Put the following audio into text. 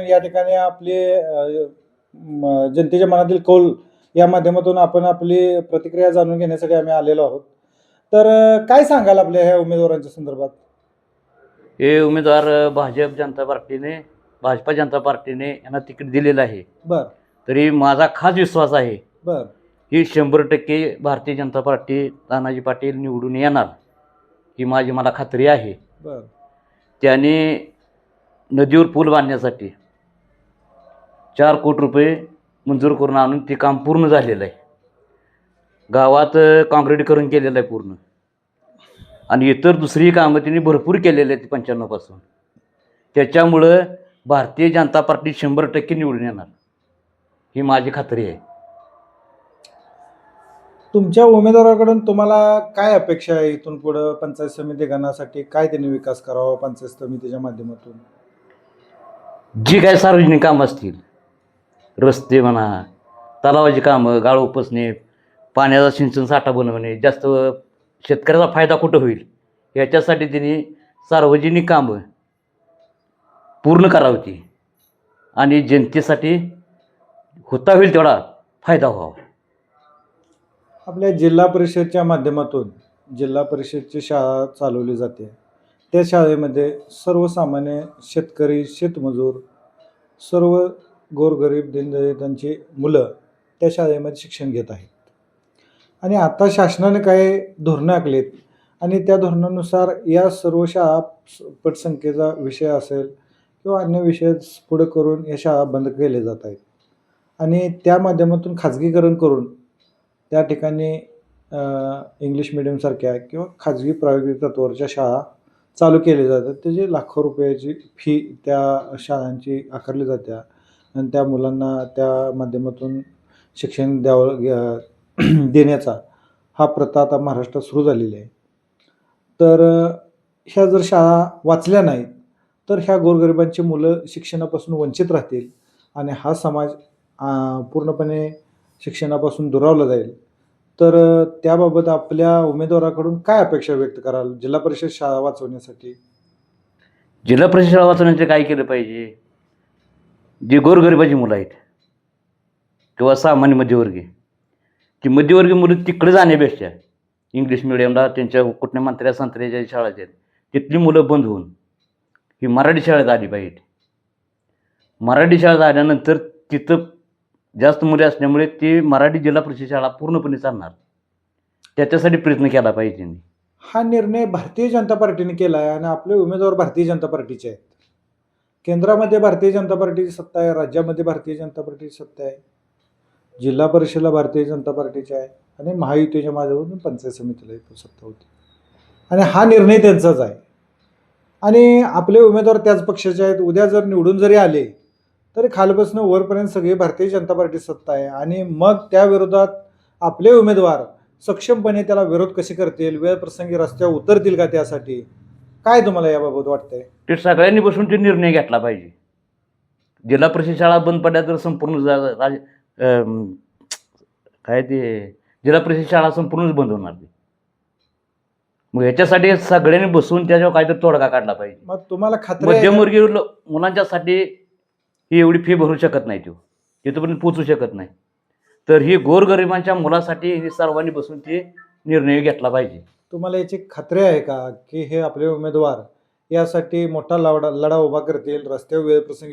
या ठिकाणी आपले जनतेच्या मनातील कौल या माध्यमातून आपण आपली प्रतिक्रिया जाणून घेण्यासाठी आम्ही आलेलो आहोत. तर काय सांगाल आपल्या ह्या उमेदवारांच्या संदर्भात? हे उमेदवार भाजपा जनता पार्टीने यांना तिकीट दिलेलं आहे. बर तरी माझा खास विश्वास आहे बर की 100% भारतीय जनता पार्टी तानाजी पाटील निवडून येणार ही मला खात्री आहे. बर त्याने नदीवर पूल बांधण्यासाठी 4 कोटी रुपये मंजूर करून आणून ते काम पूर्ण झालेलं आहे. गावात काँक्रिटीकरण केलेलं आहे पूर्ण, आणि इतर दुसरी कामं त्यांनी भरपूर केलेली आहेत 95 पासून. त्याच्यामुळं भारतीय जनता पार्टी 100% निवडून येणार ही माझी खात्री आहे. तुमच्या उमेदवाराकडून तुम्हाला काय अपेक्षा आहे इथून पुढे पंचायत समिती गणासाठी? काय त्यांनी विकास करावा पंचायत समितीच्या माध्यमातून? जी काय सार्वजनिक कामं असतील, रस्ते म्हणा, तलावाची कामं, गाळ उपसणे, पाण्याचा सिंचन साठा बनवणे, जास्त शेतकऱ्याचा फायदा कुठं होईल याच्यासाठी त्यांनी सार्वजनिक कामं पूर्ण करावी आणि जनतेसाठी होता होईल तेवढा फायदा व्हावा. आपल्या जिल्हा परिषदच्या माध्यमातून जिल्हा परिषदची शाळा चालवली जाते. त्या शाळेमध्ये सर्वसामान्य शेतकरी, शेतमजूर, सर्व गोरगरीब दीनदलितांची मुलं त्या शाळेमध्ये शिक्षण घेत आहेत. आणि आता शासनाने काही धोरणं आखलीत आणि त्या धोरणानुसार या सर्व शाळा पटसंख्येचा विषय असेल किंवा अन्य विषय पुढे करून या शाळा बंद केल्या जात आहेत. आणि त्या माध्यमातून खाजगीकरण करून त्या ठिकाणी इंग्लिश मिडियमसारख्या किंवा खाजगी प्रायोगिक तत्त्वावरच्या शाळा चालू केल्या जातात. त्याची लाखो रुपयाची फी त्या शाळांची आकारली जाते आणि त्या मुलांना त्या माध्यमातून शिक्षण देण्याचा हा प्रथा आता महाराष्ट्रात सुरू झालेली आहे. तर ह्या जर शाळा वाचल्या नाहीत तर ह्या गोरगरिबांची मुलं शिक्षणापासून वंचित राहतील आणि हा समाज पूर्णपणे शिक्षणापासून दुरावला जाईल. तर त्याबाबत आपल्या उमेदवाराकडून काय अपेक्षा व्यक्त कराल जिल्हा परिषद शाळा वाचवण्यासाठी? जिल्हा परिषद शाळा वाचवण्यासाठी काय केलं पाहिजे? जी गोरगरिबाची मुलं आहेत किंवा सामान्य मध्यमवर्गीय, ती मध्यमवर्गीय मुलं तिकडे जाण्यापेक्षा इंग्लिश मिडियमला त्यांच्या कुठल्या मंत्र्या संत्र्याच्या शाळा आहेत तिथली मुलं बंद होऊन ही मराठी शाळेत आली पाहिजे. मराठी शाळेत आल्यानंतर तिथं जास्त मुले असल्यामुळे ती मराठी जिल्हा परिषद शाळा पूर्णपणे चालणार, त्याच्यासाठी प्रयत्न केला पाहिजे. हा निर्णय भारतीय जनता पार्टीने केला आहे आणि आपले उमेदवार भारतीय जनता पार्टीचे आहेत. केंद्रामध्ये भारतीय जनता पार्टीची सत्ता आहे, राज्यामध्ये भारतीय जनता पार्टीची सत्ता आहे, जिल्हा परिषदेला भारतीय जनता पार्टीची आहे आणि महायुतीच्या माध्यमातून पंचायत समितीला सत्ता होती. आणि हा निर्णय त्यांचाच आहे आणि आपले उमेदवार त्याच पक्षाचे आहेत. उद्या जर निवडून जरी आले तरी खालपासून वरपर्यंत सगळी भारतीय जनता पार्टी सत्ता आहे आणि मग त्या विरोधात आपले उमेदवार सक्षमपणे त्याला विरोध कसे करतील, वेळ प्रसंगी रस्त्यावर उतरतील का? त्यासाठी काय तुम्हाला याबाबत वाटतंय? ते सगळ्यांनी बसून ते निर्णय घेतला पाहिजे. जिल्हा परिषद शाळा बंद पडल्या तर संपूर्ण जिल्हा परिषद शाळा संपूर्णच बंद होणार. मग याच्यासाठी सगळ्यांनी बसून त्याच्यावर काहीतरी तोडगा काढला पाहिजे. मग तुम्हाला खात्री आहे मध्यमवर्गीय मुलांच्यासाठी ही एवढी फी भरू शकत नाही, तिथपर्यंत पोचू शकत नाही. तर ही गोरगरिबांच्या मुलासाठी सर्वांनी बसून ते निर्णय घेतला पाहिजे. तुम्हाला याची खात्री आहे का की हे आपले उमेदवार यासाठी मोठा लढा उभा करतील, रस्त्यावर वेळ प्रसंगी